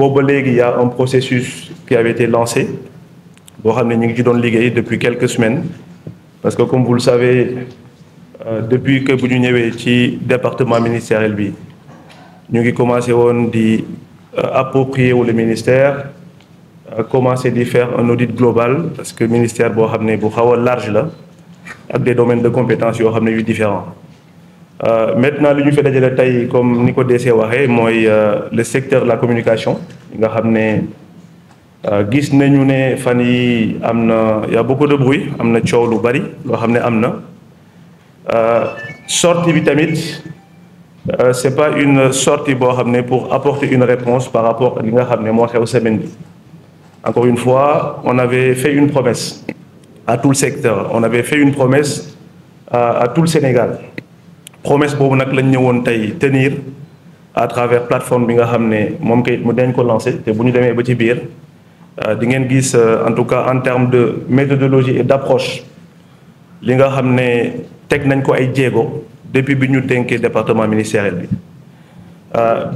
il y a un processus qui avait été lancé boo xam ne ñu ngi ci doon liggéey depuis quelques semaines parce que comme vous le savez depuis que bu ñu ñëwee ci département ministériel bi ñu ngi commencé woon di approprier wu le ministère commencé di faire un audit global parce que ministère boo xam ne bu xaw a large la ak des domaines de compétences yoo xam ne yu différents maintenant li ñu fi dajale tey comme ni ko DC waxee mooy le secteur de la communication nga xam ne gis nañu ne fan yi am na y a beaucoup de bruit am na coow lu bari loo xam ne am na sortie bi tamit c'est pas une sortie boo xam ne pour apporter une réponse par rapport li nga xam ne moo xew semaine bi encore une fois on avait fait une promesse à tout le secteur on avait fait une promesse à tout le Sénégal promesse boobu nag lañ ñëwoon tey tenir à travers plateforme bi nga xam ne moom kay mu dañ ko lancé te bu ñu demee ba ci biir di ngeen gis en tout cas en termes de méthodologie et d'approche li nga xam ne teg nañ ko ay jéego depuis bi ñu dénkee département ministériel bi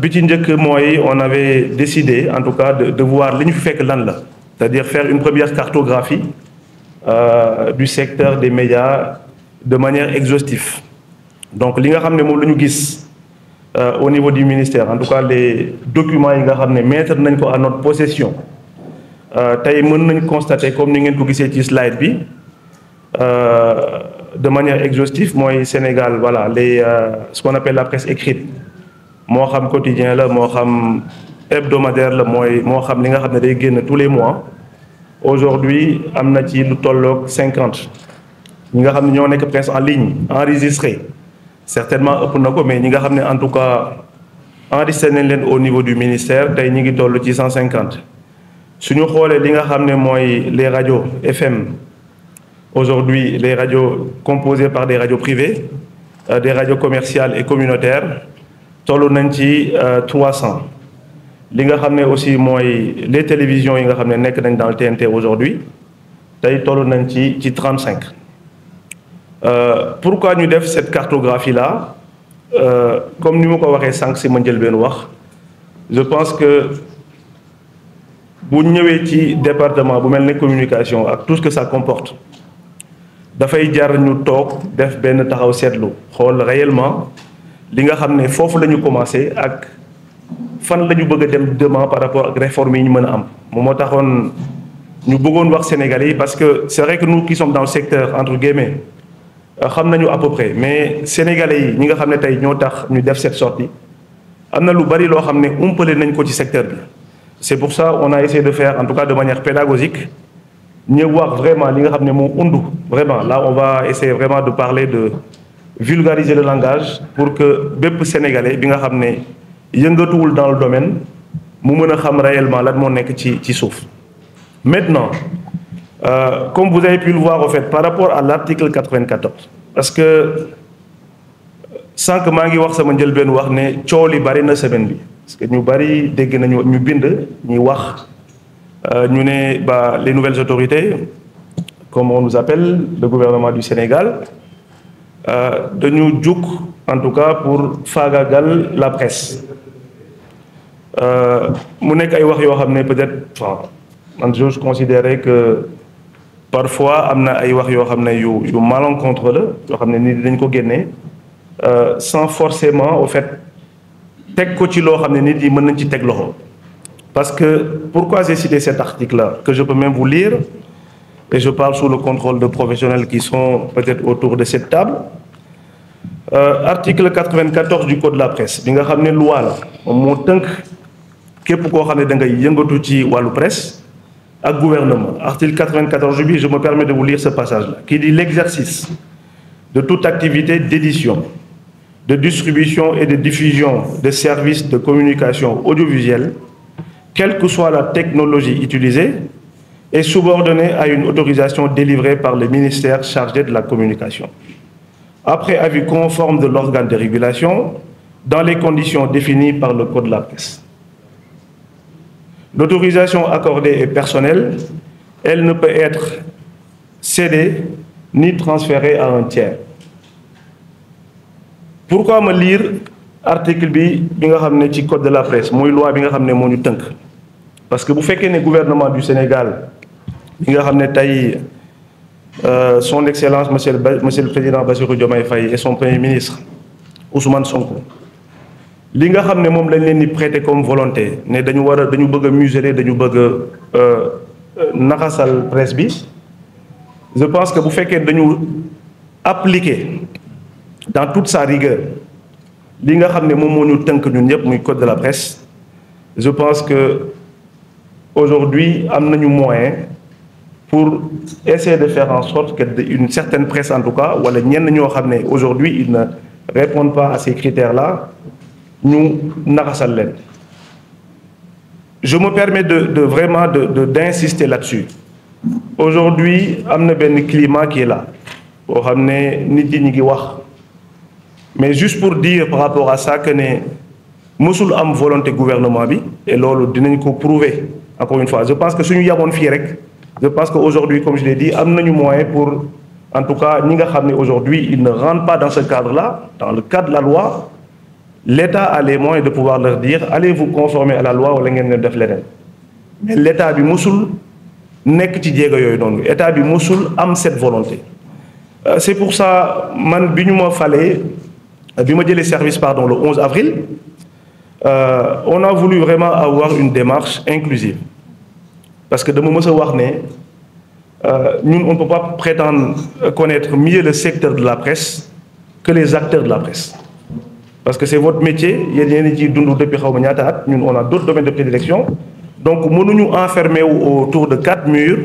bi ci njëkk mooy on avait décidé en tout cas de voir li ñu fi fekk lan la c'est-à-dire faire une première cartographie du secteur des médias de manière exhaustive donc li nga xam ne moom la ñu gis au niveau du ministère en tout cas les documents yi nga xam ne mettre nañ ko à notre possession tey mën nañ constater comme ni ngeen ko gisee ci slide bi de manière exhaustive mooy Sénégal voilà les ce qu'on appelle la presse écrite moo xam quotidien la moo xam hebdomadaire la moo xam li nga xam ne day génn tous les mois aujourd'hui am na ci lu tolloog 50 ñi nga xam ne ñoo nekk presse en ligne enregistré certainement ëpp na ko mais ñi nga xam ne en tout cas enregistré nañ leen au niveau du ministère tey ñi ngi toll ci 150 suñu xoolee li nga xam ne mooy les radios FM aujourd'hui les radios composées par des radios privées des radios commerciales et communautaires toll nañ ci 300 li nga xam ne aussi mooy les télévisions yi nga xam ne nekk nañ dans le TNT aujourd'hui tey toll nañ ci 35 pourquoi ñu def cette cartographie là comme ni ma ko waxee sànq si ma njëlbeen wax je pense que bu ñëwee ci département bu mel ne communication ak tout ce que ça comporte dafay jar ñu toog def benn taxaw seetlu xool réellement li nga xam ne foofu la ñu commencé ak fan la ñu bëgg a dem demain par rapport ak réforme yi ñu mën a am moom moo taxoon ñu bëggoon wax Sénégalais yi parce que c'est vrai que nous qui sommes dans le secteur entre guillemets xam nañu à peu près mais Sénégalais yi ñi nga xam ne tey ñoo tax ñu def cette sortie am na lu bari loo xam ne umpale nañ ko ci secteur bi c'est pour ça on a essayé de faire en tout cas de manière pédagogique ñëw wax vraiment li nga xam ne moo undu vraiment là on va essayer vraiment de parler de vulgariser le langage pour que bépp Sénégalais bi nga xam ne yëngatuwul dans le domaine mu mën a xam réellement lan moo nekk ci suuf maintenant comme vous avez pu le voir au fait par rapport à l'article 94 parce que sànq maa ngi wax sama njëlbeen wax ne coow li bari na semaine bi parce que ñu bari dégg nañu ñu bind ñuy wax ñu ne ba les nouvelles autorités comme on nous appelle le gouvernement du Sénégal dañu jug en tout cas pour faagaagal la presse mu nekk ay wax yoo xam ne peut-être man je considérais que parfois am na ay wax yoo xam ne yu malencontre la yoo xam ne nit dañ ko génnee sans forcément au fait teg ko ci loo xam ne nit yi mën nañ ci teg loxo parce que pourquoi j'ai cité cet article-là que je peux même vous lire et je parle sous le contrôle de professionnels qui sont peut-être autour de cette table article 94 du code de la presse bi nga xam ne loi la moom moo tënk képp koo xam ne da ngay yëngatu ci wàllu presse ak gouvernement article 94 bi je me permets de vous lire ce passage-là qui dit l'exercice de toute activité d'édition de distribution et de diffusion de services de communication audiovisuelle quelle que soit la technologie utilisée est subordonné à une autorisation délivrée par le ministère chargé de la communication après avis conforme de l'organe de régulation dans les conditions définies par le code de la presse. L'autorisation accordée est personnelle, elle ne peut être cédée ni transférée à un tiers. Pourquoi me lire article bi nga xam ne ci code de la presse mooy loi bi nga xam ne moo ñu tënk parce que bu fekkee ne gouvernement du Sénégal bi nga xam ne tey son excellence monsieur le président Bassirou Diomaye Faye et son premier ministre Ousmane Sonko li nga xam ne moom lañ leen di prêter comme volonté ne dañu bëgg a museler dañu bëgg a naxasal presse bi. Je pense que bu fekkee dañu appliquer dans toute sa rigueur li nga xam ne moom moo ñu tënk ñun ñëpp muy code de la presse, je pense que aujourd'hui am nañu moyen pour essayer de faire en sorte que une certaine presse en tout cas wala ñenn ñoo xam ne aujourd'hui ils ne répondent pas à ces critères-là ñu naxasal leen. Je me permets vraiment d'insister là-dessus. Aujourd'hui am na benn climat qui est là boo xam ne nit ñi ñu ngi wax mais juste pour dire par rapport à ça que ne mësul am volonté gouvernement bi et loolu dinañ ko prouver encore une fois. Je pense que suñu yamoon fii rek je pense que aujourd'hui comme je l'ai dit am nañu moyen pour en tout cas ñi nga xam ne aujourd'hui ils ne rentrent pas dans ce cadre-là, dans le cadre de la loi, l'État a les moyens de pouvoir leur dire allez vous conformer à la loi wala ngeen def leneen. Mais l'État bi mësul nekk ci jéego yooyu noonu état bi mosul am cette volonté. C'est pour ça man bi ñu ma falee bi ma jëlee service le 11 avril on a voulu vraiment avoir une démarche inclusive parce que dama mës a wax ne ñun on ne peut pas prétendre connaître mieux le secteur de la presse que les acteurs de la presse parce que c'est votre métier yéen ci dund depuis xaw ma ñaata at ñun on a d'autres domaines de prédilection. Donc mënuñu enfermer autour de 4 murs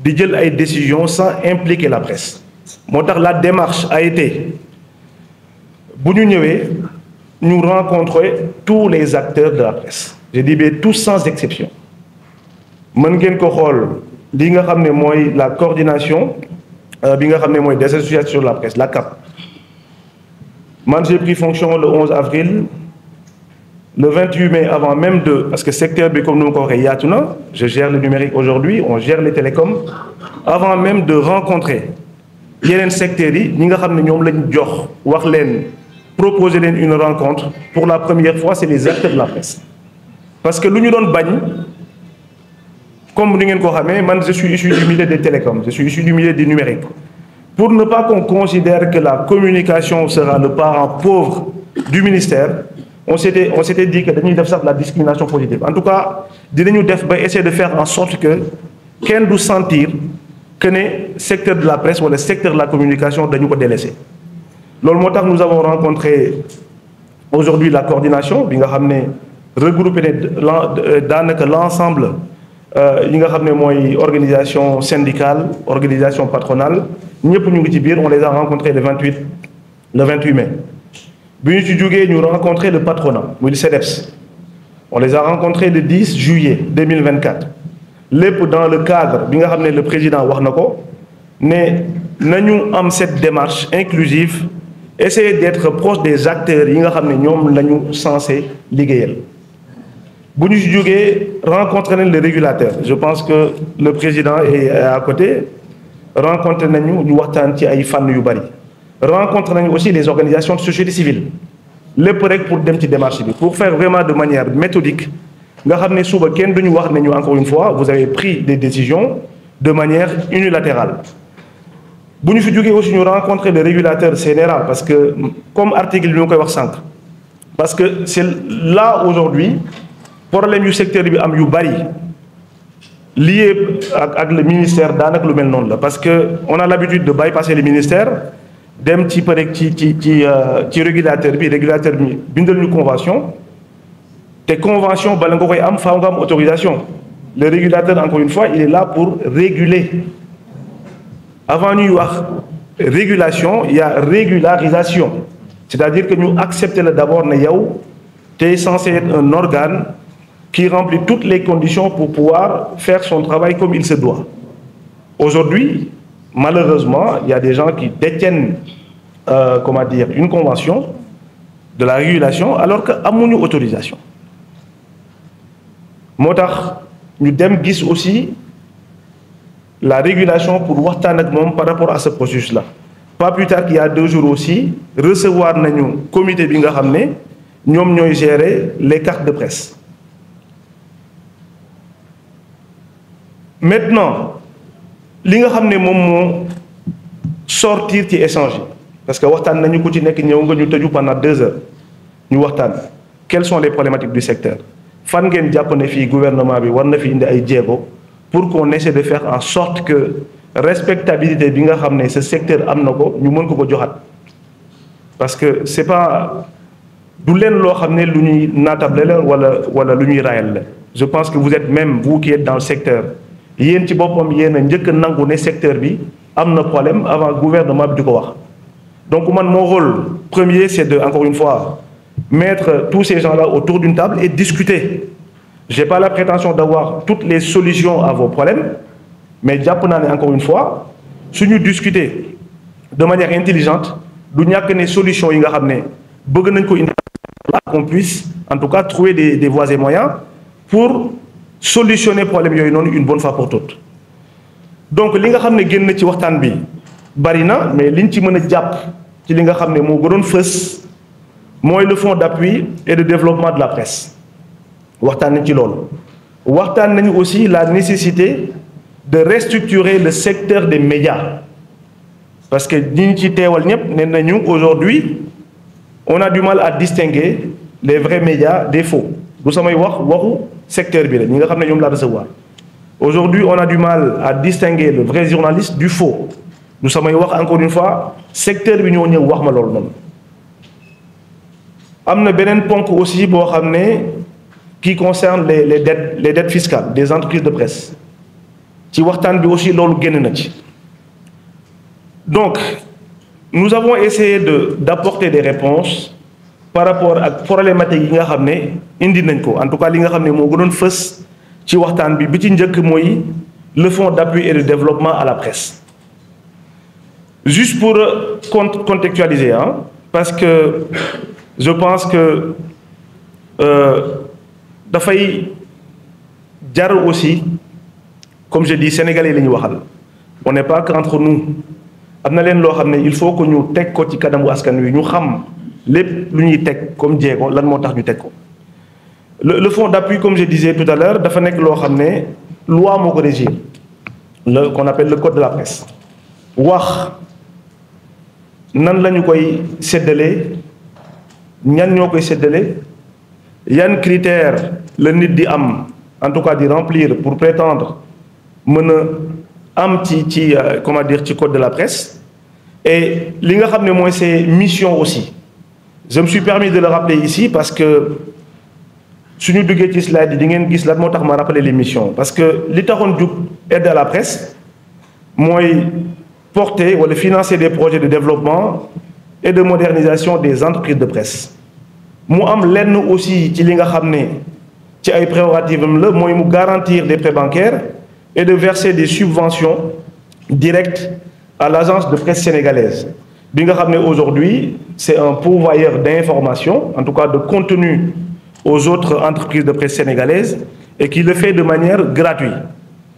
di jël ay décisions sans impliquer la presse. Moo tax la démarche a été bu ñu ñëwee ñu rencontrer tous les acteurs de la presse. Je dis bien tous sans exception. Mën ngeen ko xool li nga xam ne mooy la coordination bi nga xam ne mooy des associations de la presse, la CAP. Man j'ai pris fonction le 11 avril. Le 28 mai, avant même parce que secteur bi comme nous ko waxee yaatu na, je gère le numérique aujourd'hui, on gère les télécoms, avant même de rencontrer yeneen secteurs yi ñi nga xam ne ñoom lañ jox wax leen proposer leen une rencontre pour la première fois c'est les acteurs de la presse. Parce que lu ñu doon bañ comme ni ngeen ko xamee man je suis issu du milieu des télécoms, je suis issu du milieu du numérique. Pour ne pas qu'on considère que la communication sera le parent pauvre du ministère. On s'était dit que dañuy def sax la discrimination positive. En tout cas, dinañu def ba essayer de faire en sorte que kenn du sentir que ne secteur de la presse wala secteur de la communication dañu ko délaissé. Loolu moo tax nous avons rencontré aujourd'hui la coordination bi nga xam ne regroupé ne daanaka l'ensemble yi nga xam ne mooy organisation syndicale, organisation patronale ñëpp ñu ngi ci biir. On les a rencontrés le 28 mai. bi ñu ci jógee ñu rencontré le patronat muy le CEDEPS. On les a rencontrés le 10 juillet 2024 lépp dans le cadre bi nga xam ne le président wax na ko ne nañu am cette démarche inclusive, essayer d'être proche des acteurs yi nga xam ne ñoom la ñu censé liggéeyal. bu ñu ci jógee rencontré nañ le régulateur. Je pense que le président est à côté. rencontré nañu ñu waxtaan ci ay fànn yu bari. rencontre nañu aussi les organisations de société civile lépp rek pour dem ci démarche bi pour faire vraiment de manière méthodique nga xam ne suba kenn duñu wax ne ñu encore une fois vous avez pris des décisions de manière unilatérale. bu ñu fi jógee aussi ñu rencontrer le régulateur CNRA parce que comme article bi ñu koy wax sànq parce que c'est là aujourd'hui problème yu secteur bi am yu bari lié ak le ministère daanaka lu mel noonu la parce que on a l'habitude de bypasser le ministère dem ci peut-être ci régulateur bi bindal ñu convention te convention bala nga koy am faaw nga am autorisation. Le régulateur encore une fois il est là pour réguler. Avant ñuy wax régulation il y a régularisation, c'est-à-dire que ñu accepter la d'abord ne yow t'es censé être un organe qui remplit toutes les conditions pour pouvoir faire son travail comme il se doit. Aujourd'hui, malheureusement, il y a des gens qui détiennent une convention de la régulation alors que amuñu autorisation. moo tax ñu dem gis aussi la régulation pour waxtaan ak moom par rapport à ce processus-là. Pas plus tard qu'il y a 2 jours aussi recevoir nañu comité bi nga xam ne ñoom ñooy gérer les cartes de presse. maintenant li nga xam ne moom moo sortir ci échange parce que waxtaan nañu ko ci nekk ñëw nga ñu tëju pendant 2 heures ñu waxtaan quelles sont les problématiques du secteur fan ngeen jàpp ne fii gouvernement bi war na fi indi ay jéego pour qu'on essaie de faire en sorte que respectabilité bi nga xam ne ce secteur am na ko ñu mën ko joxaat parce que c'est pas du leen loo xam ne lu ñuy naatable la wala lu ñuy raayal la je pense que vous êtes même vous qui êtes dans le secteur yéen ci boppam yéen a njëkk a nangu ne secteur bi am na problème avant gouvernement bi di ko wax donc man mon rôle premier c'est de encore une fois mettre tous ces gens-là autour d'une table et discuter j'ai pas la prétention d'avoir toutes les solutions à vos problèmes mais jàpp naa ne encore une fois suñu discuter de manière intelligente du ñàkk ne solution yi nga xam ne bëgg nañ ko indi qu'on puisse en tout cas trouver des voies et moyens pour solutionner problème yooyu noonu une bonne fois pour toutes donc li nga xam ne génn ci waxtaan bi bari na mais liñ ci mën a jàpp ci li nga xam ne moo gënoon fës mooy le fonds d'appui et de développement de la presse waxtaan nañ ci loolu waxtaan nañu aussi la nécessité de restructurer le secteur des médias parce que ñi ci teewal ñëpp ne nañu aujourd'hui on a du mal à distinguer les vrais médias des faux du samay waxu secteur bi la ñi nga xam ne ñoom laa recevoir aujourd'hui on a du mal à distinguer le vrai journaliste du faux du samay wax encore une fois secteur bi ñoo ñëw wax ma loolu noonu am na beneen ponk aussi boo xam ne qui concerne les dettes fiscales des entreprises de presse ci waxtaan bi aussi loolu génn na ci donc nous avons essayé d'apporter des réponses par rapport ak problématique yi nga xam ne indi nañ ko en tout cas li nga xam ne moo gënoon fës ci waxtaan bi ci njëkk mooy le fonds d'appui et de développement à la presse juste pour contextualiser parce que je pense que dafay jar aussi comme je dis sénégalais la ñu waxal on n'est pas qu'entre nous am na leen loo xam ne il faut que ñu teg ko ci kanamu askan wi ñu xam lépp lu ñuy teg comme jéego lan moo tax ñu teg ko le fonds d'appui comme je disais tout à l'heure dafa nekk loo xam ne loi moo ko régir qu'on appelle le code de la presse wax nan la ñu koy séddale ñan ñoo koy séddale yan critères la nit di am en tout cas di remplir pour prétendre mën a am ci comment dire ci code de la presse et li nga xam ne mooy ses missions aussi je me suis permis de le rappeler ici parce que suñu duggee ci slide yi di ngeen gis lan moo tax ma rappeler les missions parce que li taxoon jug aide à la presse mooy porter wala financer des projets de développement et de modernisation des entreprises de presse mu am lenn aussi ci li nga xam ne ci ay prérogatives am la mooy mu garantir des prêts bancaires et de verser des subventions directes à l'agence de presse sénégalaise bi nga xam ne aujourd'hui c'est un pourvoyeur d'informations en tout cas de contenu aux autres entreprises de presse sénégalaises et qui le fait de manière gratuite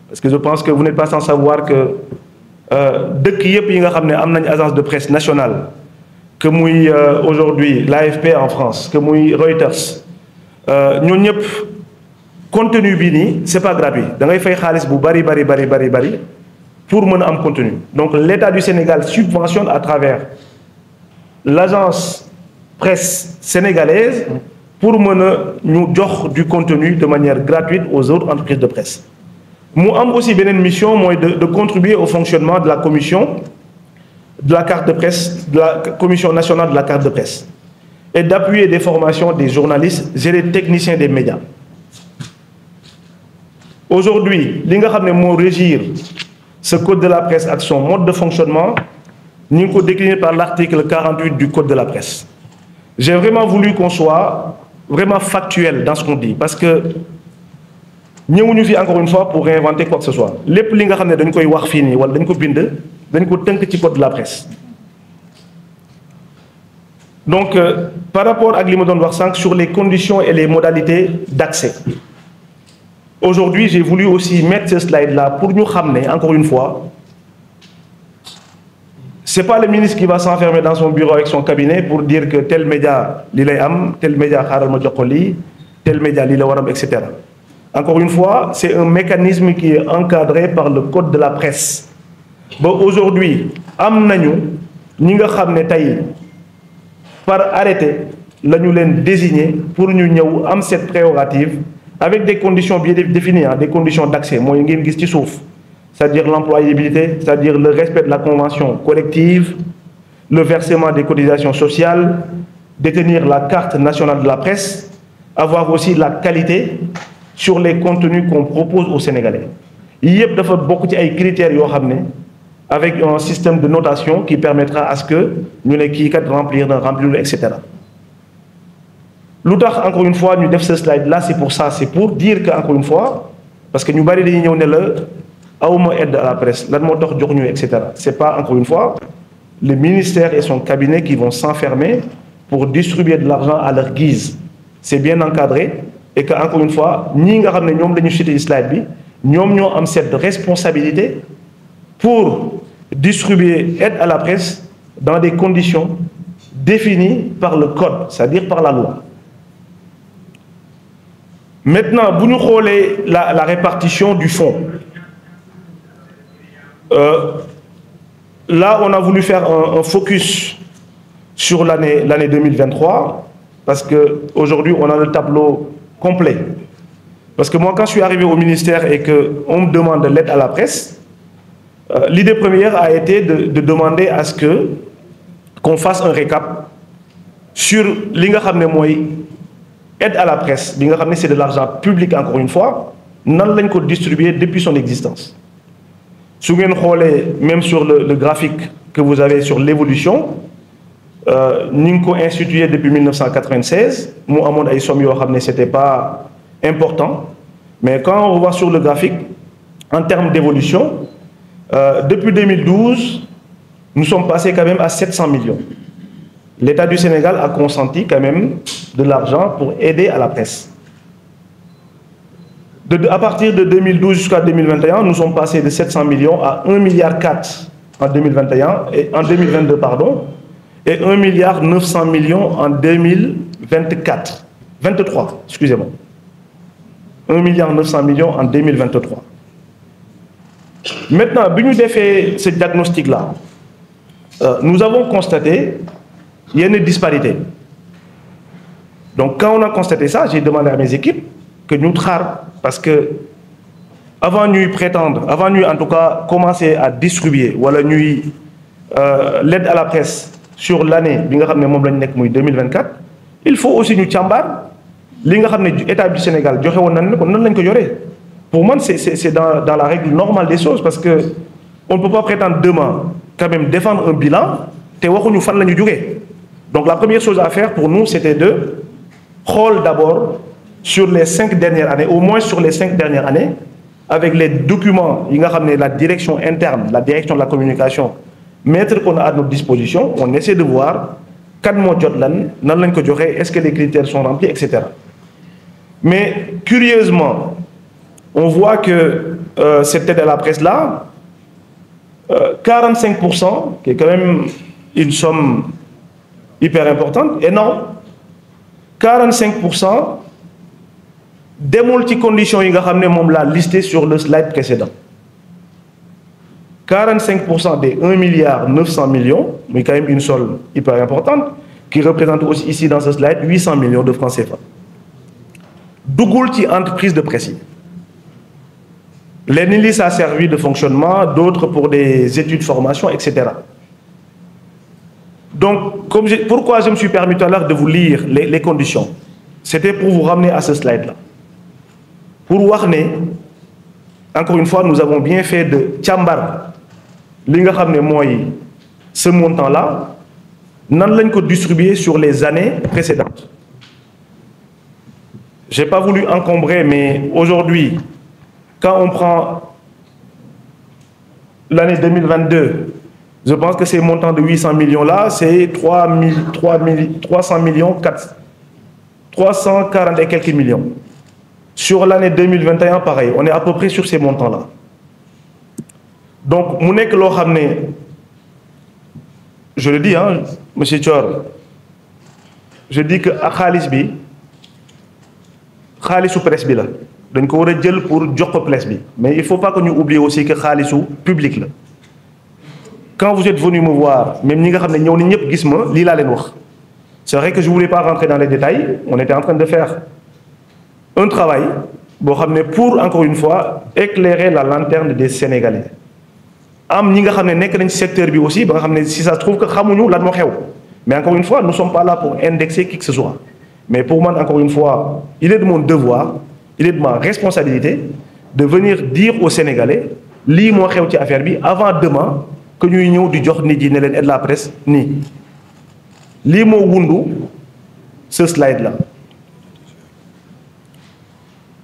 parce que je pense que vous n'êtes pas sans savoir que dëkk yëpp yi nga xam ne am nañ agence de presse nationale que muy aujourd'hui l'AFP en France que muy Reuters ñoo ñëpp contenu bi nii c'est pas gratuit da ngay fay xaalis bu bari pour mën a am contenu donc l'État du Sénégal subventionne à travers l'agence presse sénégalaise pour mën a ñu jox du contenu de manière gratuite aux autres entreprises de presse mu am aussi beneen mission mooy de contribuer au fonctionnement de la commission de la carte de presse de la commission nationale de la carte de presse et d'appuyer des formations des journalistes et des techniciens des médias aujourd'hui li nga xam ne moo régir ce code de la presse ak son mode de fonctionnement ñu ngi ko décliné par l'article 48 du code de la presse j'ai vraiment voulu qu'on soit vraiment factuel dans ce qu'on dit parce que ñëwuñu fi encore une fois pour réinventer quoi que ce soit lépp li nga xam ne dañ koy wax fii nii wala dañ ko bind dañ ko tënk ci code de la presse donc par rapport ak li ma doon wax sànq sur les conditions et les modalités d'accès aujourd'hui j'ai voulu aussi mettre ce slide là pour ñu xam ne encore une fois c'est pas le ministre qui va s'enfermer dans son bureau avec son cabinet pour dire que tel média lii lay am tel média xaaral ma jox ko lii tel média lii la war am etc Encore une fois, c'est un mécanisme qui est encadré par le code de la presse. Bon, aujourd'hui, am nañu ñi nga xamné tay par arrêté lañu leen désigner pour ñu ñëw am cette prérogative avec des conditions bien définies, des conditions d'accès moy ngeen gis ci souf, c'est-à-dire l'employabilité, c'est-à-dire le respect de la convention collective, le versement des cotisations sociales, détenir la carte nationale de la presse, avoir aussi la qualité sur les contenus qu'on propose aux Sénégalais. Il y a beaucoup de critères avec un système de notation qui permettra à ce que nous les qui remplir, etc. L'autre, encore une fois, nous devons ce slide-là, c'est pour ça, c'est pour dire qu'encore une fois, parce que nous avons des réunions aide à la presse, etc. Ce n'est pas, encore une fois, le ministère et son cabinet qui vont s'enfermer pour distribuer de l'argent à leur guise. C'est bien encadré. Et qu'encore une fois, nous avons cette responsabilité pour distribuer aide à la presse dans des conditions définies par le code, c'est-à-dire par la loi. Maintenant, vous nous regardez la répartition du fonds. Là, on a voulu faire un focus sur l'année 2023, parce qu'aujourd'hui, on a le tableau complet. Parce que moi, quand je suis arrivé au ministère et qu'on me demande de l'aide à la presse, l'idée première a été de demander à ce qu'on fasse un récap sur l'aide à la presse. C'est de l'argent public, encore une fois, non l'on distribué depuis son existence. Si vous regardez même sur le graphique que vous avez sur l'évolution, nous avons institué depuis 1996. Nous avons des sommes qui n'étaient pas important. Mais quand on voit sur le graphique, en termes d'évolution, depuis 2012, nous sommes passés quand même à 700 millions. L'État du Sénégal a consenti quand même de l'argent pour aider à la presse. À partir de 2012 jusqu'à 2021, nous sommes passés de 700 millions à 1,4 milliard en 2021 et en 2022, pardon, et 1,9 milliard en 2023, excusez-moi. 1,9 milliard en 2023. Maintenant, si nous avons fait ce diagnostic-là, nous avons constaté qu'il y a une disparité. Donc, quand on a constaté ça, j'ai demandé à mes équipes que nous travaillions, parce que avant nous prétendre, avant nous en tout cas commencer à distribuer, voilà l'aide à la presse sur l'année 2024, il faut aussi nous tchambar l'État du Sénégal. Pour moi, c'est dans la règle normale des choses, parce qu'on ne peut pas prétendre demain quand même défendre un bilan. Donc la première chose à faire pour nous, c'était de rôle d'abord sur les 5 dernières années, au moins sur les 5 dernières années, avec les documents, la direction interne, la direction de la communication, mettre qu'on a à notre disposition, on essaie de voir est-ce que les critères sont remplis, etc. Mais curieusement, on voit que cette aide à la presse-là, 45%, qui est quand même une somme hyper importante, et non, 45% des multi-conditions qui sont listées sur le slide précédent. 45% des 1,9 milliard, mais quand même une somme hyper importante, qui représente aussi ici dans ce slide 800 millions de francs CFA. Dougoulti entreprise de presse. L'ENILI, ça a servi de fonctionnement, d'autres pour des études, formation, etc. Donc, pourquoi je me suis permis tout à l'heure de vous lire les conditions? C'était pour vous ramener à ce slide-là. Pour voir, encore une fois, nous avons bien fait de tchambar, ce montant-là, nous l'avons distribué sur les années précédentes. Je n'ai pas voulu encombrer, mais aujourd'hui, quand on prend l'année 2022, je pense que ces montants de 800 millions-là, c'est 300 millions, 340 et quelques millions. Sur l'année 2021, pareil, on est à peu près sur ces montants-là. Donc, je le dis, hein, M. Thior, je dis que à Khalis bi, Khalis ou presse bi la. dañ ko war a jël pour jox ko place bi mais il faut pas que ñu oublier aussi que xaalisu public la. Quand vous êtes venu me voir même ñi nga xam ne ñëw ni ñëpp gis ma lii laa leen wax c'est vrai que je voulais pas rentrer dans les détails on était en train de faire un travail boo xam ne pour encore une fois éclairer la lanterne des Sénégalais am ñi nga xam ne nekk nañ ci secteur bi aussi ba nga xam ne si ça se trouve que xamuñu lan moo xew mais encore une fois nous sommes pas là pour indexer qui que ce soit mais pour moi encore une fois il est de mon devoir il est de ma responsabilité de venir dire aux Sénégalais lii moo xew ci affaire bi avant demain que ñuy ñëw di jox nit yi ne leen et de la presse nii lii moo wundu ce slide là.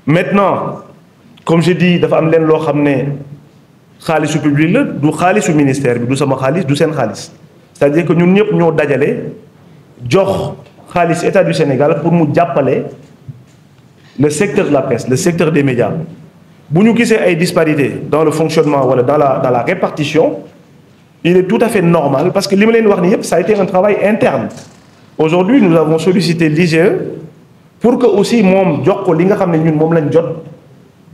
Maintenant comme je dis dafa am leen loo xam ne xaalisu public la du xaalisu ministère bi du sama xaalis du seen xaalis c'est-à-dire que ñun ñëpp ñoo dajale jox xaalis état du Sénégal pour mu jàppale le secteur de la presse le secteur des médias bu ñu gisee ay disparités dans le fonctionnement wala dans la répartition il est tout à fait normal parce que li ma leen wax ni yëpp ça a été un travail interne aujourd'hui nous avons sollicité l'IGE pour que aussi moom jox ko li nga xam ne ñun moom lañ jot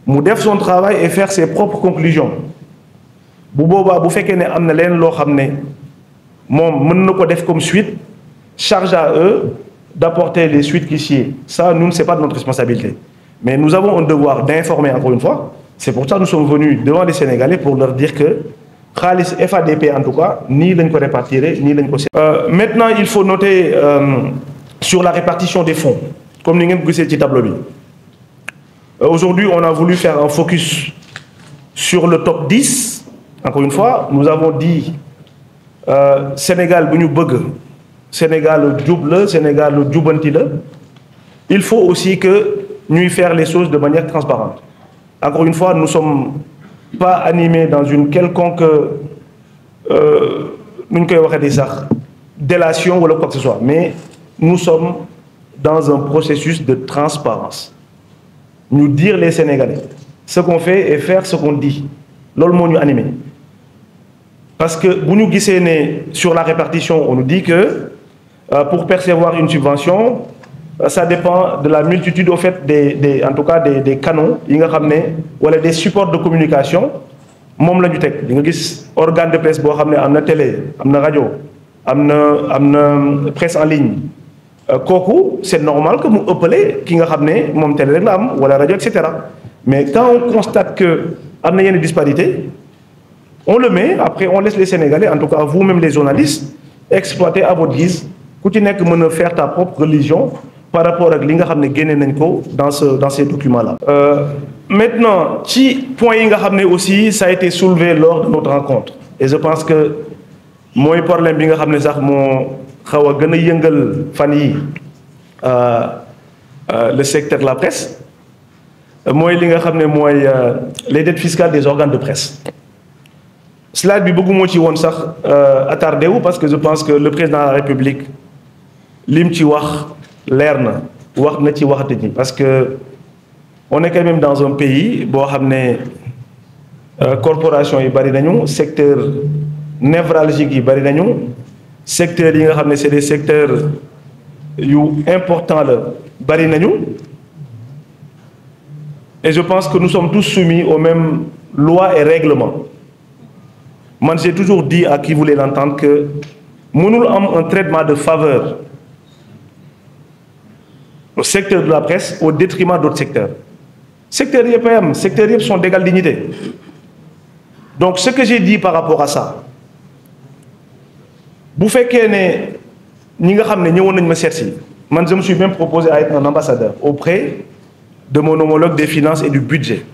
mu def son travail et faire ses propres conclusions bu boobaa bu fekkee ne am na leen loo xam ne moom mën na ko def comme suite charge à eux d'apporter les suites qui sied ça nous c'est pas de notre responsabilité mais nous avons un devoir d'informer encore une fois c'est pour ça que nous sommes venus devant les Sénégalais pour leur dire que xaalis FADP en tout cas nii lañ ko répartir nii lañ ko maintenant il faut noter sur la répartition des fonds comme ni ngeen ko gisee ci tableau bi aujourd'hui on a voulu faire un focus sur le top 10 encore une fois nous avons dit Sénégal bu ñu bëgg Sénégal jub la Sénégal jubanti la il faut aussi que ñuy faire les choses de manière transparente encore une fois nous sommes pas animés dans une quelconque nu ñu koy waxee di sax délation wala quoi que ce soit mais nous sommes dans un processus de transparence ñu dire les Sénégalais ce qu'on fait et faire ce qu'on dit loolu moo ñu animé parce que bu ñu gisee ne sur la répartition on nous dit que pour percevoir une subvention ça dépend de la multitude au fait en tout cas des canaux yi nga xam ne wala des supports de communication moom la ñu teg di nga gis organe de presse boo xam ne am na télé am na rajo am na presse en ligne kooku c'est normal que mu ëppale ki nga xam ne moom télé rek la am wala rajo et cetera mais quand on constate que am na yenn disparité on le met après on laisse les Sénégalais en tout cas vous-même les journalistes exploiter à votre guise ku ci nekk mën a faire ta propre religion par rapport ak li nga xam ne génne nañ ko dans ces documents là. Maintenant ci point yi nga xam ne aussi ça a été soulevé lors de notre rencontre et je pense que mooy problème bi nga xam ne sax moo xaw a gën a yëngal fan yi le secteur de la presse mooy li nga xam ne mooy les dettes fiscales des organes de presse. Slide bi bëgguma ci woon sax attardé wu parce que je pense que le président de la République lim ci wax leer na wax na ci waxati ji parce que on est quand même dans un pays boo xam ne corporation yi bari nañu secteur névralgique yi bari nañu secteurs yi nga xam ne c'est des secteurs yu important la bari nañu et je pense que nous sommes tous soumis aux mêmes lois et règlements man j'ai toujours dit à qui voulait l'entendre que mënul am un traitement de faveur au secteur de la presse au détriment d'autres secteurs secteurs yëpp a am secteurs yëpp sont d'égale dignité donc ce que j'ai dit par rapport à ça bu fekkee ne ñi nga xam ne ñëwoon nañ ma seet si man je me suis même proposé à être un ambassadeur auprès de mon homologue des finances et du budget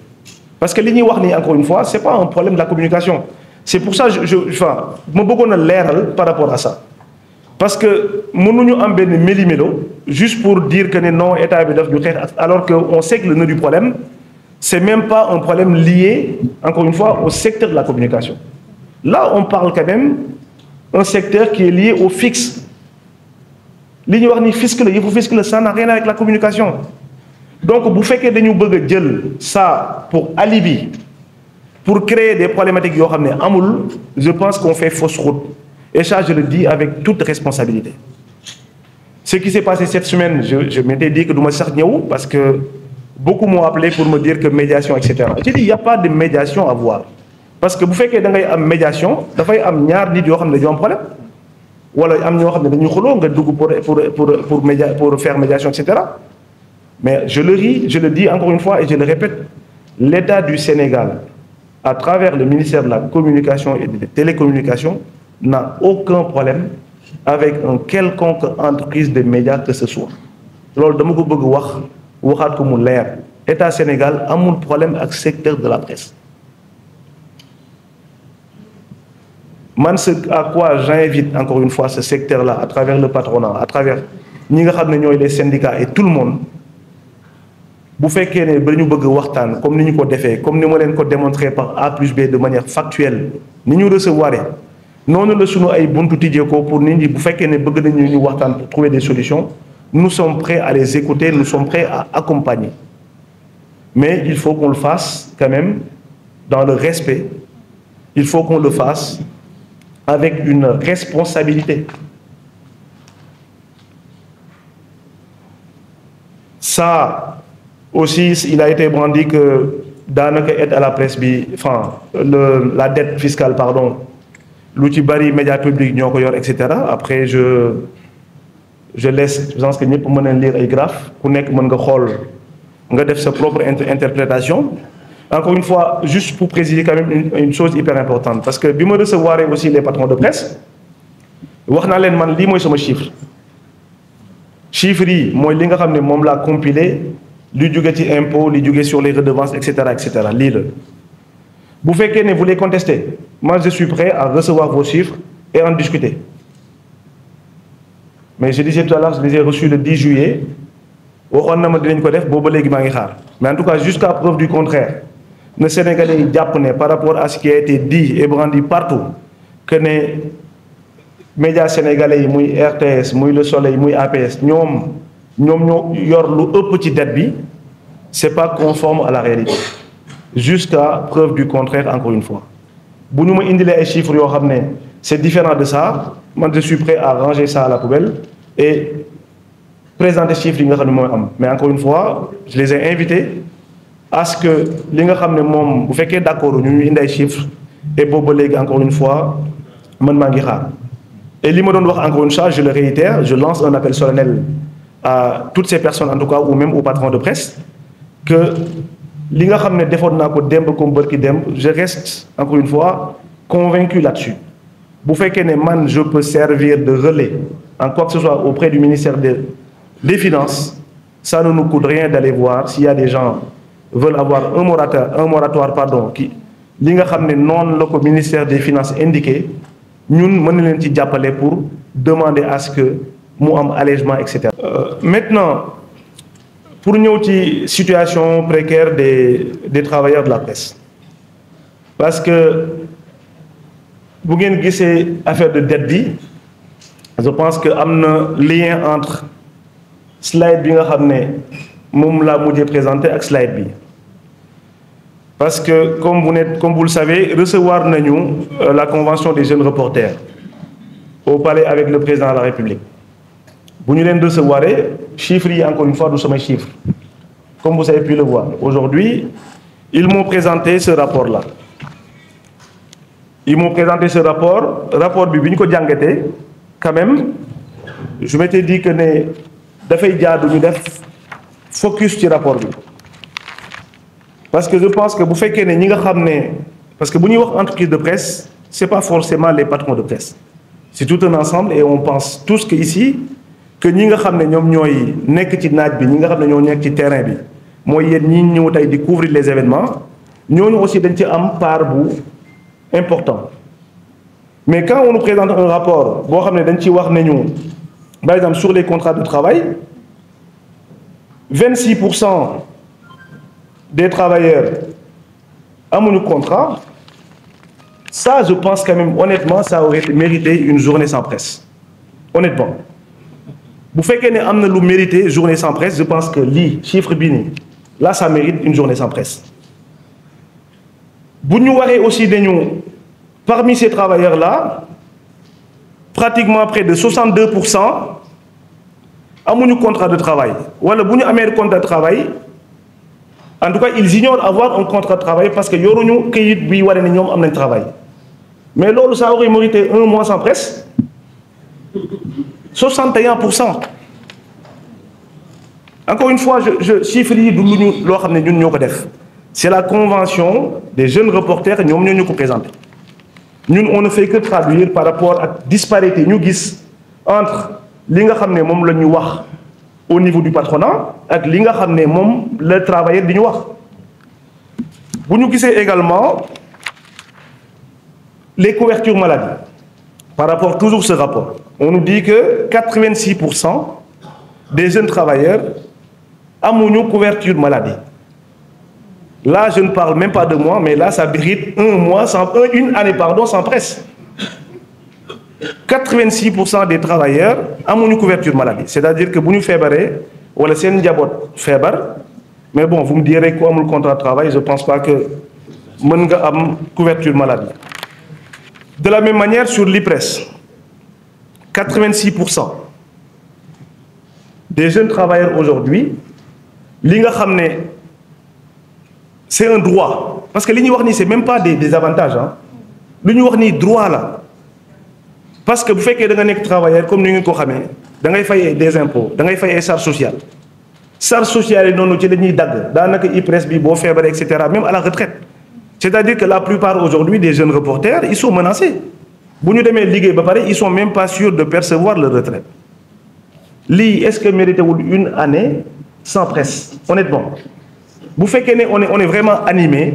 parce que li ñuy wax nii encore une fois c'est pas un problème de la communication c'est pour ça enfin ma bëggoon a leeral par rapport à ça parce que mënuñu am benn méli-mélo juste pour dire que ne non état bi daf ñu xeex alors que on sait que le nœud du problème c'est même pas un problème lié encore une fois au secteur de la communication là on parle quand même un secteur qui est lié au fixe li ñuy wax ni fisc la yëfu fisc la ça n'a rien avec la communication donc bu fekkee dañu bëgg a jël ça pour alibi pour créer des problématiques yoo xam ne amul je pense qu'on fait fausse route et ça je le dis avec toute responsabilité ce qui s'est passé cette semaine je m'étais dit que du ma sax ñëw parce que beaucoup m'ont appelé pour me dire que médiation, etc. J'ai dit, il n'y a pas de médiation à voir. Parce que vous faites que dans la médiation, il y a un problème. Ou alors, il y a pour faire médiation, etc. Mais je le dis encore une fois et je le répète, l'État du Sénégal, à travers le ministère de la Communication et des Télécommunications, n'a aucun problème avec une quelconque entreprise de médias que ce soit. Alors, je veux dire, l'État Sénégal a un problème avec le secteur de la presse. Ce à quoi j'invite encore une fois ce secteur-là, à travers le patronat, à travers les syndicats et tout le monde, vous faites que nous comme nous l'avons démontré par A plus B de manière factuelle, nous recevoir. Non, nous sommes pour nous pour trouver des solutions. Nous sommes prêts à les écouter, nous sommes prêts à accompagner. Mais il faut qu'on le fasse quand même dans le respect. Il faut qu'on le fasse avec une responsabilité. Ça aussi, il a été brandi que dans notre aide à la presse, la dette fiscale, pardon, l'outil bari médias publics, etc. Après, je laisse, je pense que nous pouvons lire les graphes, pour que sa propre interprétation. Encore une fois, juste pour préciser quand même une chose hyper importante, parce que je recevoir aussi les patrons de presse, je vais vous chiffre. Chiffre, moi, je vais compiler, les impôts, les sur les redevances, etc. Vous faites que vous les contestez. Moi, je suis prêt à recevoir vos chiffres et en discuter. Mais je disais tout à l'heure, je les ai reçus le 10 juillet. Mais en tout cas, jusqu'à preuve du contraire, les Sénégalais japonais, par rapport à ce qui a été dit et brandi partout, que les médias sénégalais, RTS, Le Soleil, APS, nous le petit dette, ce n'est pas conforme à la réalité. Jusqu'à preuve du contraire, encore une fois. Si nous avons des chiffres, c'est différent de ça. Moi, je suis prêt à ranger ça à la poubelle et présenter les chiffres. Mais encore une fois, je les ai invités à ce que vous faites d'accord, nous avons des chiffres et encore une fois, et encore une fois, je le réitère, je lance un appel solennel à toutes ces personnes, en tout cas, ou même aux patrons de presse, que je reste, encore une fois, convaincu là-dessus. Vous faites que je peux servir de relais en quoi que ce soit auprès du ministère des Finances. Ça ne nous coûte rien d'aller voir s'il y a des gens qui veulent avoir un moratoire qui non le ministère des Finances indiqué, nous pouvons pour demander à ce que nous ayons un allègement, etc. Maintenant, pour nous, situation précaire des travailleurs de la presse. Parce que vous voyez cette affaire de dette, je pense qu'il y a un lien entre slide que je présenté et slide. Parce que, comme vous le savez, recevoir la Convention des jeunes reporters au palais avec le président de la République. Vous nous l'avez recevoir, chiffres, encore une fois, nous sommes chiffres. Comme vous avez pu le voir. Aujourd'hui, ils m'ont présenté ce rapport-là. Ils m'ont présenté ce rapport Bibi quand même, je m'étais dit que nous focus sur le rapport. Parce que je pense que vous faites que parce que vous avez une entreprise de presse, ce n'est pas forcément les patrons de presse. C'est tout un ensemble et on pense tous qu'ici, que nous savons que terrain, nous découvrir les événements, nous aussi une part important. Mais quand on nous présente un rapport, par exemple sur les contrats de travail, 26% des travailleurs ont un contrat. Ça, je pense quand même, honnêtement, ça aurait mérité une journée sans presse. Honnêtement. Vous faites qu'il y a mérité une journée sans presse, je pense que les chiffres bini, là, ça mérite une journée sans presse. Vous nous voyez aussi parmi ces travailleurs-là, pratiquement près de 62% ont un contrat de travail. Ou alors, si vous avez un contrat de travail, En tout cas, ils ignorent avoir un contrat de travail parce que yoruñu këyit bi wane ne ñoom am nañ travail. Mais loolu ça aurait mérité 1 mois sans presse. 61%. Encore une fois, je chiffre yi du luñu loo xam ne ñun ñoo ko def. C'est la convention des jeunes reporters ñoom ñoo ñu ko présenté. Ñun on ne fait que traduire par rapport à disparité ñu gis entre li nga xam ne moom la ñu wax au niveau du patronat ak li nga xam ne moom le travailleur di ñu wax. Bu ñu gisee également les couvertures maladie par rapport toujours ce rapport on nous dit que 86% des jeunes travailleurs amuñu couverture maladie. Là je ne parle même pas de mois mais là ça mérite une année sans presse. 86% des travailleurs amuñu couverture maladie c'est-à-dire que bu ñu feebaree wala seen njaboot feebar mais bon vous me direz ku amul contrat de travail je pense pas que mën nga am couverture maladie. De la même manière sur l'IPRES 86% des jeunes travailleurs aujourd'hui li nga xam ne c'est un droit parce que li ñuy wax nii c'est même pas des avantages ah lu ñu wax nii droit la. Parce que bu fekkee da nga nekk travailleur comme ni ngeen ko xamee da ngay fay des impôts da ngay fay ay charges sociales yi noonu ci la ñuy dagg daanaka IPRES bi boo feebaree et cetera même à la retraite c'est-à-dire que la plupart aujourd'hui des jeunes reporters ils sont menacés bu ñu demee liggéey ba pare ils sont même pas sûrs de percevoir leur retraite lii est-ce que mérité wul une année sans presse honnêtement bu fekkee ne on est vraiment animé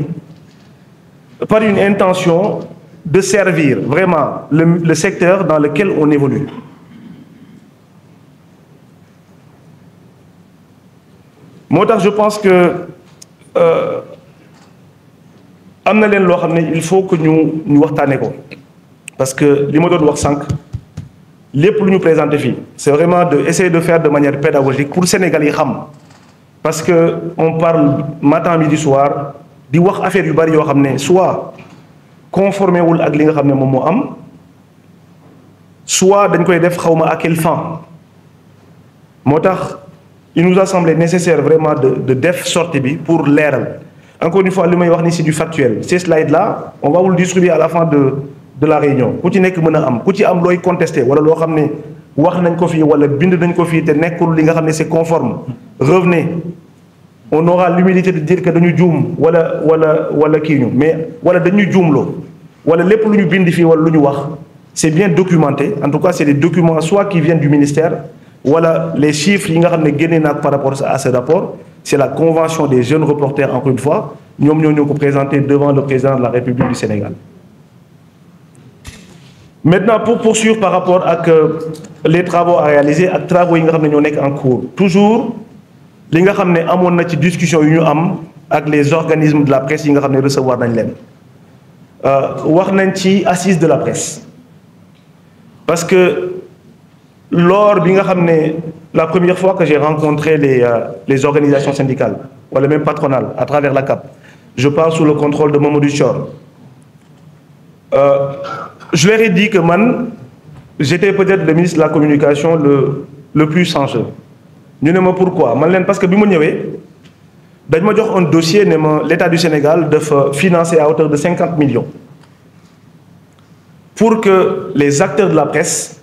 par une intention de servir vraiment le secteur dans lequel on évolue. Moo tax je pense que am na leen loo xam ne il faut que ñu waxtaanee ko parce que li ma doon wax sànq lépp lu ñu présenté fii c'est vraiment de essayer de faire de manière pédagogique pour Sénégal yi xam parce que on parle matin midi soir di wax affaire yu bari yoo xam ne soit conformé wul ak li nga xam ne moom moo am soit dañ koy def xawma à quelle fin moo tax il nous a semblé nécessaire vraiment de def sortie bi pour leeral encore une fois li may wax ni c'est du factuel ces slides là on va vous le distribuer à la fin de la réunion ku ci nekk mën a am ku ci am looy contesté wala loo xam ne wax nañ ko fii wala bind nañ ko fii te nekkul li nga xam ne c'est conforme revenez on aura l'humilité de dire que dañu juum wala kii ñu mais wala dañu juumloo wala lépp lu ñu bind fii wala lu ñu wax c'est bien documenté en tout cas c'est des documents soit qui viennent du ministère wala les chiffres yi nga xam ne génnee naa par rapport à ce rapport c'est la convention des jeunes reporters encore une fois ñoom ñoo ko présenté devant le président de la République du Sénégal. Maintenant pour poursuivre par rapport ak les travaux à réaliser ak travaux yi nga xam ne ñoo nekk en cours toujours li nga xam ne amoon na ci discussion yu ñu am ak les organismes de la presse yi nga xam ne recevoir nañ leen wax nañ ci assise de la presse parce que lors bi nga xam ne la première fois que j'ai rencontré les organisations syndicales wala même patronales à travers la CAP je parle sous le contrôle de Mamadou Thior je leur ai dit que man j'étais peut-être le ministre de la communication le plus changeux ñu ne ma pourquoi man leen parce que bi mu ñëwee dañ ma jox un dossier ne ma l'État du Sénégal dafa financer à hauteur de 50 millions pour que les acteurs de la presse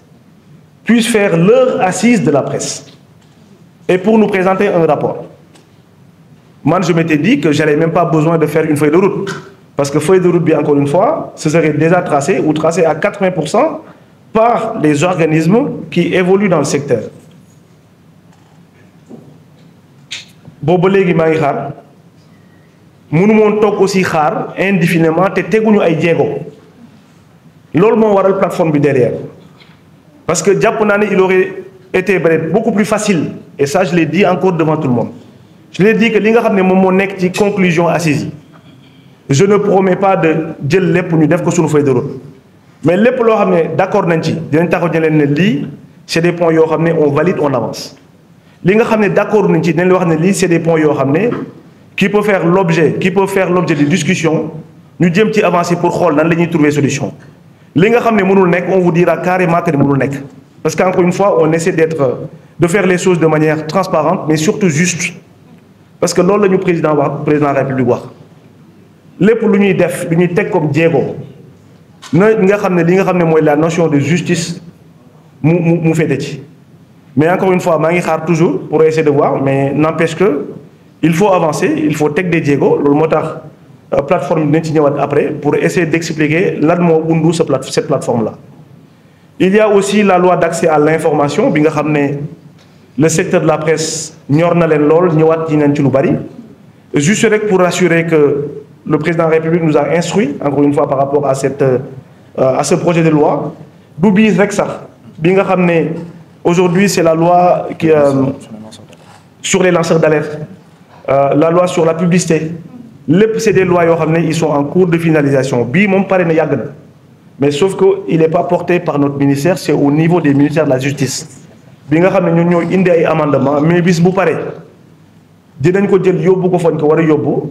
puissent faire leur assise de la presse et pour nous présenter un rapport. Man je m'étais dit que j'avais même pas besoin de faire une feuille de route parce que feuille de route bi encore une fois ce serait déjà tracé ou tracé à 80% par les organismes qui évoluent dans le secteur. Boobu ba léegi maa ngi xaar mënu moon toog aussi xaar indéfiniment te teguñu ay jéego loolu moo waral plateforme bi derrière parce que jàpp naa ne il aurait été beaucoup plus facile et ça je l'ai dit encore devant tout le monde je l'ai dit que li nga xam ne moom moo nekk ci conclusion assise yi je ne promets pas de jël lépp ñu def ko suñu feuille de route mais lépp loo xam ne d'accord nañ ci dinañ taxaw ñu leen ne lii c'est des points yoo xam ne on valide on avance li nga xam ne d'accord nañ ci dinañ wax ne lii c'est des points yoo xam ne qui peut faire l'objet de discussion ñu jëm ci avancer pour xool nan la ñuy trouver solution li nga xam ne mënul nekk on vous dira carrément que mënul nekk parce qu'encore une fois on essaie de faire les choses de manière transparente mais surtout juste parce que loolu la ñu président de la République wax lépp lu ñuy def lu ñuy teg comme jéego na nga xam ne li nga xam ne mooy la notion de justice mu féete ci. Mais encore une fois maa ngi xaar toujours pour essayer de voir, mais n'empêche que il faut avancer, il faut teg des jéego loolu moo tax plateforme bi dinañ ci ñëwaat après pour essayer d'expliquer lan moo undu cette plateforme là. Il y a aussi la loi d'accès à l'information bi nga xam ne le secteur de la presse ñor na leen lool ñëwaat ci nañ ci lu bari. Juste rek pour rassurer que le président de la République nous a instruit encore une fois par rapport à ce projet de loi du bii rek sax bi nga xam ne aujourd'hui c'est la loi qui sur les lanceurs d'alerte, la loi sur la publicité lépp c'est des lois yoo xam ne ils sont en cours de finalisation bii moom pare na yàgg na mais sauf que il n'est pas porté par notre ministère, c'est au niveau des ministères de la justice bi nga xam ne ñun ñooy indi ay amendement mais bis bu pare dinañ ko jël yóbbu ko fañ ko war a yóbbu.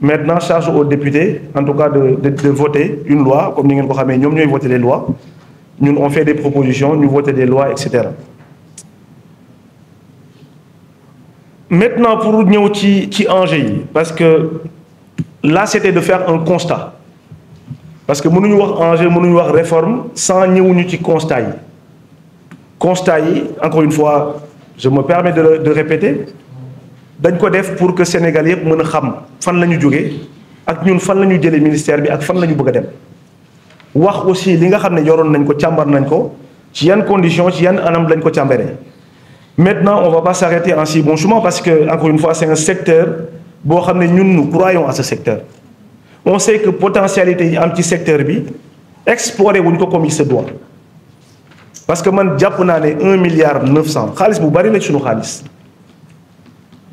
Maintenant charge aux députés en tout cas de voter une loi comme ni ngeen ko xamee ñoom ñooy voter les lois ñun on fait des propositions ñu voter des lois etc. Maintenant pour ñëw ci enjeu yi parce que là c'était de faire un constat parce que mënuñu wax enjeu mënuñu wax réforme sans ñëwuñu ci constat yi encore une fois je me permets de répéter dañ ko def pour que Sénégal yëpp mën a xam fan la ñu jógee ak ñun fan la ñu jëlee ministère bi ak fan la ñu bëgg a dem wax aussi li nga xam ne yoroon nañ ko càmbar nañ ko ci yan conditions ci yan anam lañ ko càmbaree. Maintenant on va pas s'arrêter en si bon chemin parce que encore une fois c'est un secteur boo xam ne ñun nous croyons à ce secteur. On sait que potentialité yi am ci secteur bi explorer wuñ ko comme il se doit parce que man jàpp naa ne 1,9 milliard xaalis bu bari la suñu xaalis.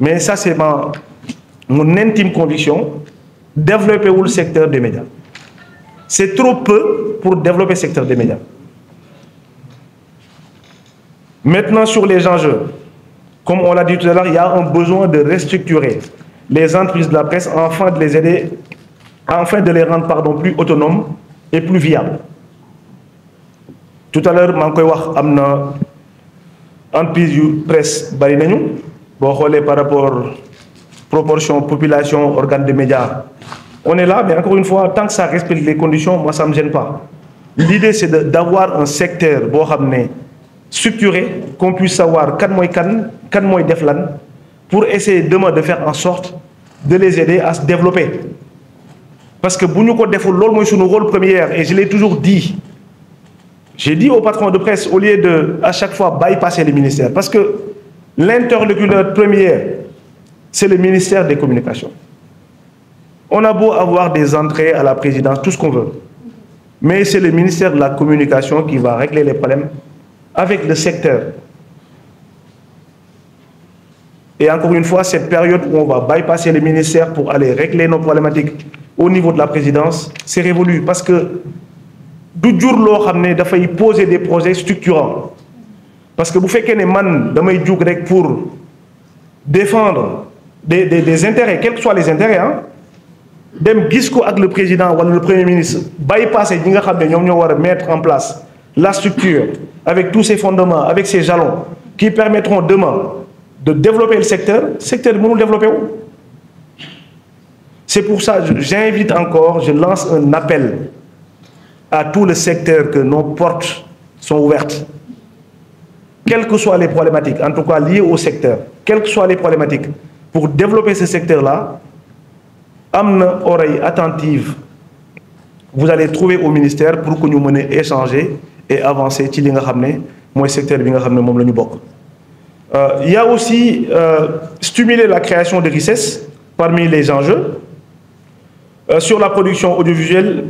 Mais ça c'est mon intime conviction, développer le secteur des médias. C'est trop peu pour développer le secteur des médias. Maintenant sur les enjeux, comme on l'a dit tout à l'heure, il y a un besoin de restructurer les entreprises de la presse afin de les aider, afin de les rendre plus autonomes et plus viables. Tout à l'heure maa ngi koy wax am na entreprise yu presse bari nañu. Boo xoolee par rapport proportion population organe de médias on est là mais encore une fois tant que ça respecte les conditions moi ça me gêne pas. L'idée c'est d'avoir un secteur boo xam ne structuré qu'on puisse savoir kan mooy def lan pour essayer demain de faire en sorte de les aider à se développer parce que bu ñu ko deful loolu mooy suñu rôle premier et je l'ai toujours dit. J'ai dit au patron de presse au lieu de à chaque fois bypasser les ministères parce que l'interlocuteur premier, c'est le ministère des Communications. On a beau avoir des entrées à la présidence, tout ce qu'on veut. Mais c'est le ministère de la Communication qui va régler les problèmes avec le secteur. Et encore une fois, cette période où on va bypasser les ministères pour aller régler nos problématiques au niveau de la présidence, c'est révolu. Parce que du jour loo xam ne dafay poser des projets structurants. Parce que bu fekkee ne man damay jug rek pour défendre des intérêts quels que soient les intérêts dem gis ko ak le président wala le premier ministre bypasser ñi nga xam ne ñoom ñoo war a mettre en place la structure avec tous ses fondements avec ses jalons qui permettront demain de développer le secteur bi mënul développer wu. C'est pour ça j'invite encore, je lance un appel à tout le secteur que nos portes sont ouvertes. Quelles que soient les problématiques, en tout cas liées au secteur, quelles que soient les problématiques, pour développer ce secteur-là, am na oreille attentive, vous allez trouver au ministère pour que nous menions échanger et avancer ci li nga xam ne mooy secteur bi nga xam ne moom la ñu bokk. Il y a aussi stimuler la création de richesses parmi les enjeux sur la production audiovisuelle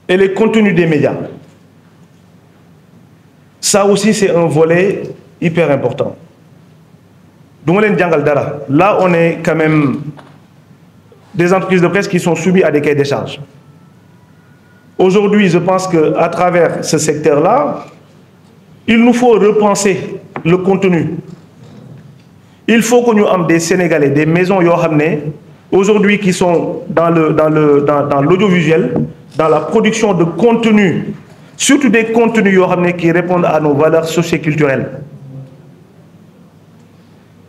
et les contenus des médias. Ça aussi c'est un volet hyper important. Du ma leen jàngal dara. Là on est quand même des entreprises de presse qui sont soumises à des cahiers des charges. Aujourd'hui, je pense que à travers ce secteur-là, il nous faut repenser le contenu. Il faut que nous ayons des Sénégalais, des maisons yoo xam ne aujourd'hui qui sont dans l'audiovisuel, dans la production de contenu, surtout des contenus yoo xam ne qui répondent à nos valeurs socioculturelles.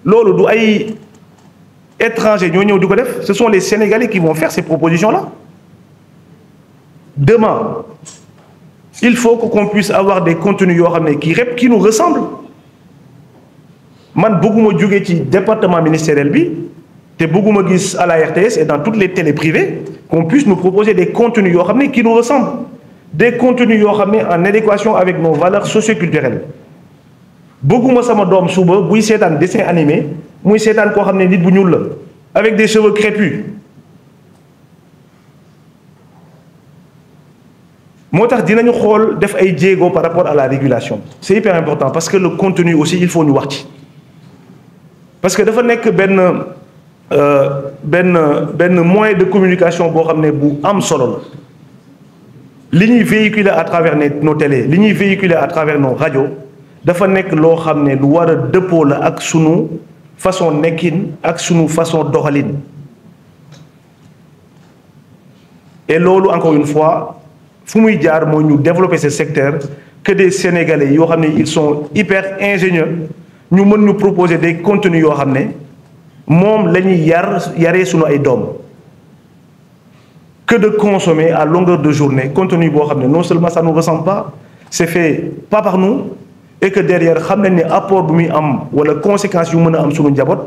Loolu du ay étrangers ñoo ñëw di ko def, ce sont les Sénégalais qui vont faire ces propositions-là. Demain, il faut qu'on puisse avoir des contenus qui nous ressemblent. Man bëgguma jóge ci département ministériel bi te bëgguma gis à la RTS et dans toutes les télés privées qu'on puisse nous proposer des contenus qui nous ressemblent, des contenus en adéquation avec nos valeurs socioculturelles. Bëgguma sama doom suba buy seetaan dessin animé muy seetaan koo xam ne nit bu ñuul la avec des cheveux crépus. moo tax dinañu xool def ay jéego par rapport à la régulation. C'est hyper important parce que le contenu aussi il faut ñu wax ci parce que dafa nekk benn moyen de communication boo xam ne bu am solo la li ñuy véhiculer à travers nos télés li ñuy véhiculer à travers nos radios dafa nekk loo xam ne lu war a dëppoo la ak sunu façon nekkin ak sunu façon doxalin. Et loolu encore une fois fu muy jaar mooy ñu développer ce secteur que des Sénégalais yoo xam ne ils sont hyper ingénieux ñu mën ñu proposer des contenus yoo xam ne moom la ñuy yaree sunu ay doom que de consommer à longueur de journée contenu boo xam ne non seulement ça nous ressemble pas, c'est fait pas par nous et que derrière xam nañ ne apport bu muy am wala conséquences yu mën a am sunu njaboot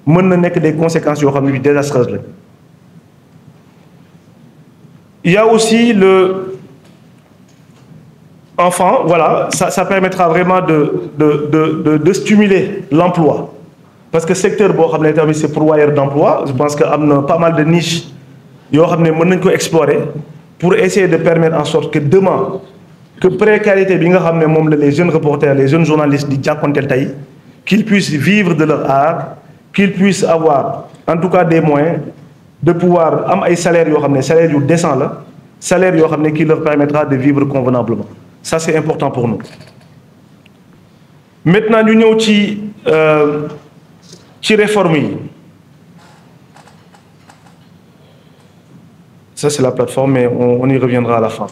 mën na nekk des conséquences yoo xam ne désastreuses la. Il y a aussi enfin, voilà, ça permettra vraiment de stimuler l'emploi. Parce que le secteur, c'est pourvoyeur d'emploi. Je pense qu'il y a pas mal de niches qui peuvent explorer pour essayer de permettre en sorte que demain, que précarité, les jeunes reporters, les jeunes journalistes, qu'ils puissent vivre de leur art, qu'ils puissent avoir en tout cas des moyens de pouvoir avoir un salaire décent, salaire qui leur permettra de vivre convenablement. Ça, c'est important pour nous. Maintenant, nous avons une réforme. Ça, c'est la plateforme, mais on y reviendra à la fin.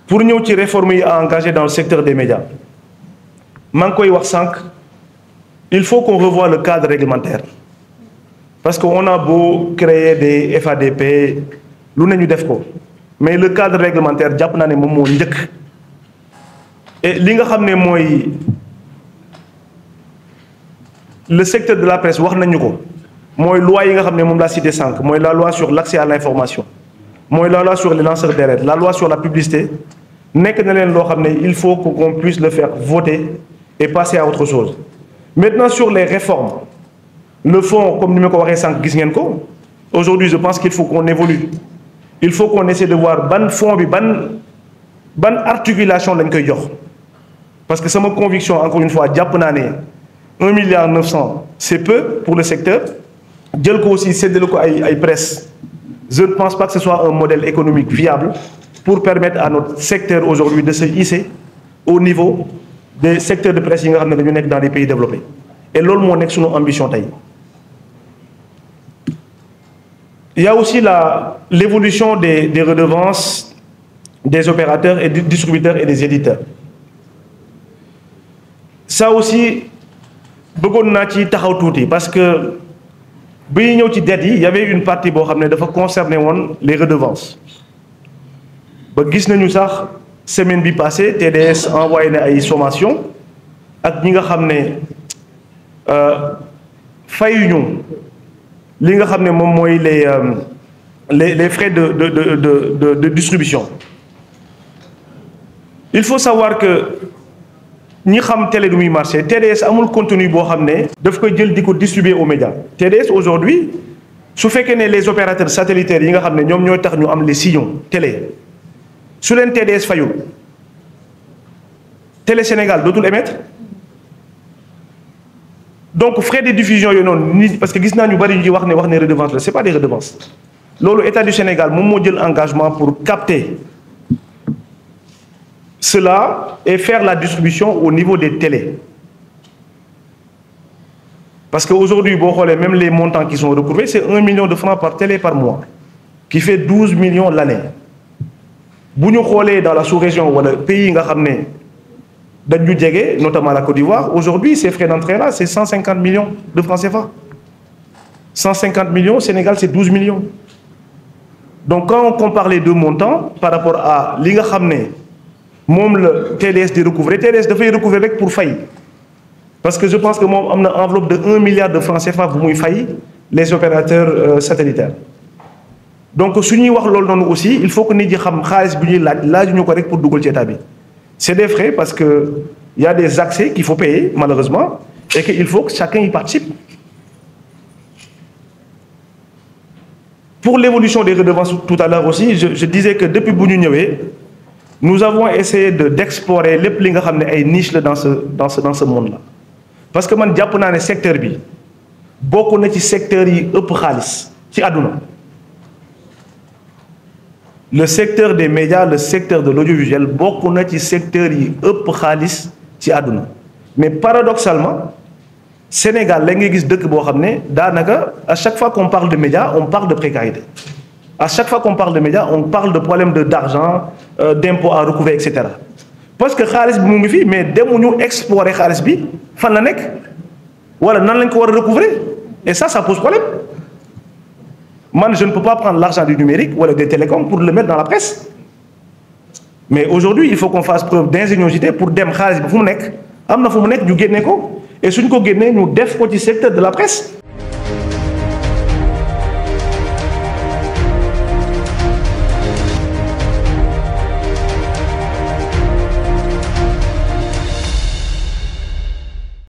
Pour nous, une réforme engagée dans le secteur des médias. Il faut qu'on revoie le cadre réglementaire. Parce qu'on a beau créer des FADP, mais le cadre réglementaire, et le secteur de la presse, la loi la loi sur l'accès à l'information, la loi sur les lanceurs d'alerte, la loi sur la publicité, il faut qu'on puisse le faire voter et passer à autre chose. Maintenant, sur les réformes, le fond, comme nous l'avons aujourd'hui, je pense qu'il faut qu'on évolue. Il faut qu'on essaie de voir ban fond, ban articulation de l'enquête. Parce que c'est ma conviction, encore une fois, 1,9 milliard, c'est peu pour le secteur. Aussi, c'est de la presse. Je ne pense pas que ce soit un modèle économique viable pour permettre à notre secteur aujourd'hui de se hisser au niveau des secteurs de presse dans les pays développés. Et c'est notre ambition. Il y a aussi l'évolution des redevances des opérateurs et des distributeurs et des éditeurs. Ça aussi, parce que il y avait une partie qui concernait les redevances. La semaine passée, TDS a envoyé une sommation ak ñi nga xamné fayuñu li nga xamné mom moy les frais de distribution. Il faut savoir que ñi xam télé du muy marché TDS amul contenu bo xamné daf koy jël diko distribuer aux médias. TDS aujourd'hui su fekkee né les opérateurs satellitaires yi nga xamné ñom ñoy tax ñu am les sillons télé su len TDS fayul Télé Sénégal dootul émettre. Donc frais de diffusion parce que gis naa ñu bari ñu wax ne redevances c'est pas des redevances. Loolu état du Sénégal moom moo jël engagement pour capter cela et faire la distribution au niveau des télés. Parce qu'aujourd'hui, même les montants qui sont recouvrés, c'est 1 million de francs par télé par mois, qui fait 12 millions l'année. Si nous regardons dans la sous-région ou le pays, notamment la Côte d'Ivoire, aujourd'hui, ces frais d'entrée-là, c'est 150 millions de francs CFA. 150 millions, Sénégal c'est 12 millions. Donc quand on compare les deux montants par rapport à li nga xam ne moom le TDS di recouvrer, TDS dafay recouvrer rek pour fay. Parce que je pense que moom am na enveloppe de 1 milliard de francs CFA bu muy fay les opérateurs satellitaires. Donc su ñuy wax loolu noonu aussi il faut que nit ñi xam xaalis bi ñuy laajuñu ko rek pour dugal ci état bi. C'est des frais parce que il y a des accès qu'il faut payer malheureusement et qu'il faut que chacun y participe. Pour l'évolution des redevances tout à l'heure aussi, je disais que depuis bu ñu ñëwee nous avons essayé d'explorer lépp li nga xam ne ay niche la dans ce monde-là. Parce que man jàpp naa ne secteur bi bokk na ci secteur yi ëpp xaalis ci àdduna. Le secteur des médias, le secteur de l'audiovisuel bokk na ci secteur yi ëpp xaalis ci àdduna. Mais paradoxalement Sénégal la ngay gis dëkk boo xam ne daanaka à chaque fois qu'on parle de médias on parle de précarité. À chaque fois qu'on parle de médias on parle de problème d'argent, d'impôts à recouvrer, etc. Parce que xaalis bi mu ngi fi mais demuñu explorer xaalis bi fan la nekk wala nan lañ ko war a recouvrer et ça pose problème. Man je ne peux pas prendre l'argent du numérique wala des télécoms pour le mettre dans la presse. Mais aujourd'hui il faut qu'on fasse preuve d'ingéniosité pour dem xaalis bi fu mu nekk am na fu mu nekk ñu génne ko et suñ ko génnee ñu def ko ci secteur de la presse.